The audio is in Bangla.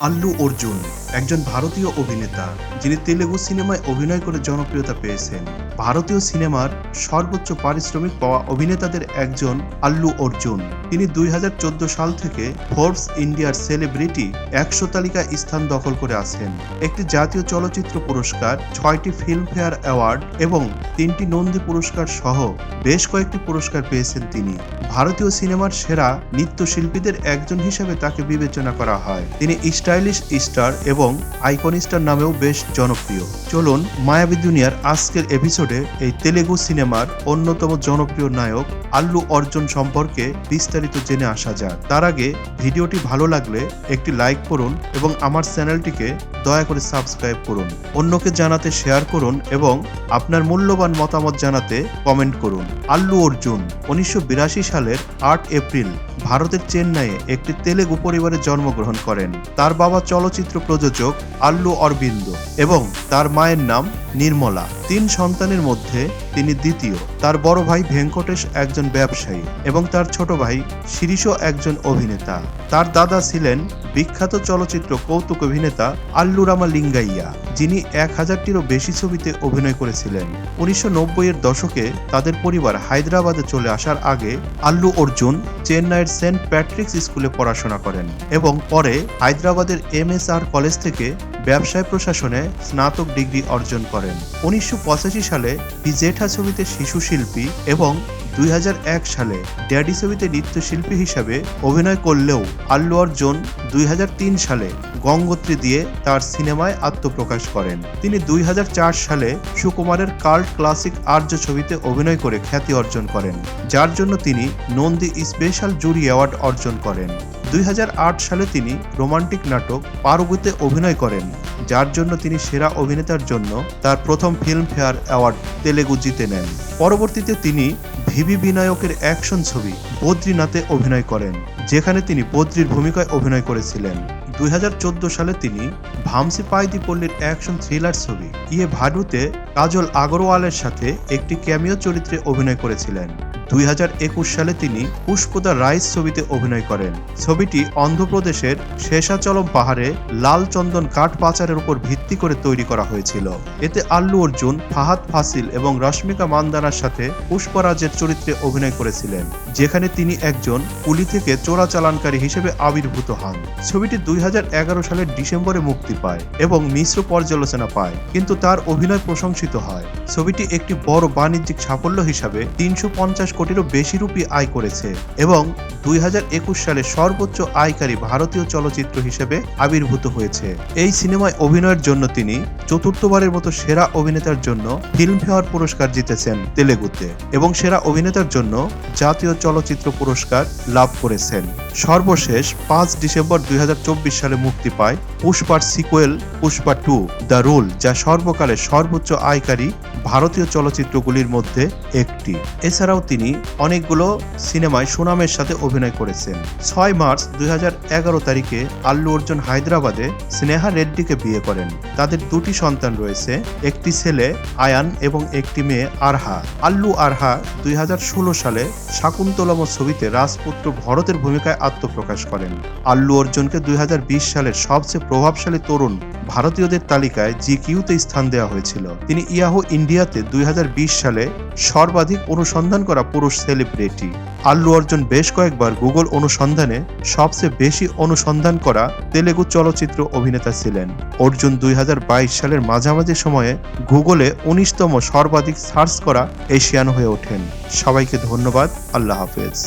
আল্লু অর্জুন একজন ভারতীয় অভিনেতা যিনি তেলুগু সিনেমায় অভিনয় করে জনপ্রিয়তা পেয়েছেন। ভারতীয় সিনেমার সর্বোচ্চ পারিশ্রমিক পাওয়া অভিনেতাদের একজন আল্লু অর্জুন। তিনি 2014 সাল থেকে ফোর্বস ইন্ডিয়ার সেলিব্রিটি 100 তালিকায় স্থান দখল করে আছেন। একটি জাতীয় চলচ্চিত্র পুরস্কার, 6টি ফিল্মফেয়ার অ্যাওয়ার্ড এবং 3টি নন্দী পুরস্কার সহ বেশ কয়েকটি পুরস্কার পেয়েছেন তিনি। ভারতীয় সিনেমার সেরা নৃত্যশিল্পীদের একজন হিসেবে তাকে বিবেচনা করা হয়। তিনি স্টাইলিশ স্টার এবং আইকন স্টার নামেও বেশ জনপ্রিয়। চলুন মায়াবী দুনিয়ার আজকের এপিসোডে এই তেলুগু সিনেমার অন্যতম জনপ্রিয় নায়ক আল্লু অর্জুন সম্পর্কে বিস্তারিত জেনে আসা যাক। তার আগে ভিডিওটি ভালো লাগলে একটি লাইক করুন এবং আমার চ্যানেলটিকে দয়া করে সাবস্ক্রাইব করুন। অন্যকে জানাতে শেয়ার করুন এবং আপনার মূল্যবান মতামত জানাতে কমেন্ট করুন। আল্লু অর্জুন 1982 সালের 8 এপ্রিল ভারতের চেন্নাইয়ে একটি তেলুগু পরিবারে জন্মগ্রহণ করেন। তার বাবা চলচ্চিত্র প্রযোজক আল্লু অরবিন্দ এবং তার মায়ের নাম নির্মলা। 3 সন্তানের মধ্যে তিনি দ্বিতীয়। তার বড় ভাই ভেঙ্কটেশ একজন ব্যবসায়ী এবং তার ছোট ভাই শিরিষও একজন অভিনেতা। তার দাদা ছিলেন বিখ্যাত চলচ্চিত্র কৌতুক অভিনেতা আল্লু রামা লিঙ্গাইয়া, যিনি 1000টিরও বেশি ছবিতে অভিনয় করেছিলেন। 1990-এর দশকে তাদের পরিবার হায়দ্রাবাদে চলে আসার আগে আল্লু অর্জুন চেন্নাইয়ের সেন্ট প্যাট্রিক্স স্কুলে পড়াশোনা করেন এবং পরে হায়দ্রাবাদের MSR কলেজ থেকে ব্যবসায় প্রশাসনে স্নাতক ডিগ্রি অর্জন করেন। 1985 সালে বিজেঠা ছবিতে শিশু শিল্পী এবং 2001 সালে ড্যাডি ছবিতে নৃত্যশিল্পী হিসাবে অভিনয় করলেও আল্লু অর্জুন 2003 সালে গঙ্গোত্রী দিয়ে তার সিনেমায় আত্মপ্রকাশ করেন। তিনি 2004 সালে সুকুমারের কাল্ট ক্লাসিক আর্য ছবিতে অভিনয় করে খ্যাতি অর্জন করেন, যার জন্য তিনি নন্দী স্পেশাল জুরি অ্যাওয়ার্ড অর্জন করেন। 2008 সালে তিনি রোমান্টিক নাটক পারুগুতে অভিনয় করেন, যার জন্য তিনি সেরা অভিনেতার জন্য তার প্রথম ফিল্মফেয়ার অ্যাওয়ার্ড তেলুগু জিতে নেন। পরবর্তীতে তিনি ভিভি বিনায়কের অ্যাকশন ছবি বদ্রীনাথে অভিনয় করেন, যেখানে তিনি বদ্রীর ভূমিকায় অভিনয় করেছিলেন। 2014 সালে তিনি ভামসি পাইদি পল্লীর অ্যাকশন থ্রিলার ছবি ইয়ে ভাডুতে কাজল আগরওয়ালের সাথে একটি ক্যামিও চরিত্রে অভিনয় করেছিলেন। 2021 সালে তিনি পুষ্পদা রাইস ছবিতে অভিনয় করেন। ছবিটি অন্ধ্রপ্রদেশের শেষাচলম পাহাড়ে লাল চন্দন কাঠ পাচারের উপর ভিত্তি করে তৈরি করা হয়েছিল। এতে আল্লু অর্জুন ফাহাদ ফাসিল এবং রশ্মিকা মান্দানার সাথে পুষ্পরাজের চরিত্রে অভিনয় করেছিলেন, যেখানে তিনি একজন কুলি থেকে চোরাচালানকারী হিসেবে আবির্ভূত হন। ছবিটি 2011 সালের ডিসেম্বরে মুক্তি পায় এবং মিশ্র পর্যালোচনা পায়, কিন্তু তার অভিনয় প্রশংসিত হয়। ছবিটি একটি বড় বাণিজ্যিক সাফল্য হিসাবে 350 কোটিরও বেশি রুপি আয় করেছে এবং 2021 সালে সর্বোচ্চ আয়কারী ভারতীয় চলচ্চিত্র হিসেবে আবির্ভূত হয়েছে। এই সিনেমায় অভিনয়ের জন্য তিনি চতুর্থবারের মতো সেরা অভিনেতার জন্য ফিল্মফেয়ার পুরস্কার জিতেছেন তেলুগুতে এবং সেরা অভিনেতার জন্য জাতীয় চলচ্চিত্র পুরস্কার লাভ করেছেন। সর্বশেষ 5 ডিসেম্বর 2024 সালে মুক্তি পায় পুষ্পার সিকুয়েল পুষ্পা 2 দ্য রুল, যা সর্বকালের সর্বোচ্চ আয়কারী ভারতীয় চলচ্চিত্রগুলির মধ্যে একটি। এছাড়াও তিনি অনেকগুলো সিনেমায় সুনামের সাথে অভিনয় করেছেন। 6 মার্চ 2011 তারিখে আল্লু অর্জুন হায়দ্রাবাদে স্নেহা রেড্ডিকে বিয়ে করেন। তাদের 2টি সন্তান রয়েছে, একটি ছেলে আয়ান এবং একটি মেয়ে আরহা। আল্লু আরহা 2016 সালে শাকুন্তলম ছবিতে রাজপুত্র ভরতের ভূমিকায় আত্মপ্রকাশ করেন। আল্লু অর্জুনকে 2020 সালের সবচেয়ে প্রভাবশালী তরুণ ভারতীয়দের তালিকায় GQ-তে স্থান দেওয়া হয়েছিল। তিনি ইয়াহু ইন্ডিয়াতে 2020 সালে সর্বাধিক অনুসন্ধান করা পুরুষ সেলিব্রিটি। আল্লু অর্জুন বেশ কয়েকবার গুগল অনুসন্ধানে সবচেয়ে বেশি অনুসন্ধান করা তেলুগু চলচ্চিত্র অভিনেতা ছিলেন। অর্জুন 2022 সালের মাঝামাঝি সময়ে গুগলে 19তম সর্বাধিক সার্চ করা এশিয়ান হয়ে ওঠেন। সবাইকে ধন্যবাদ। আল্লাহ হাফেজ।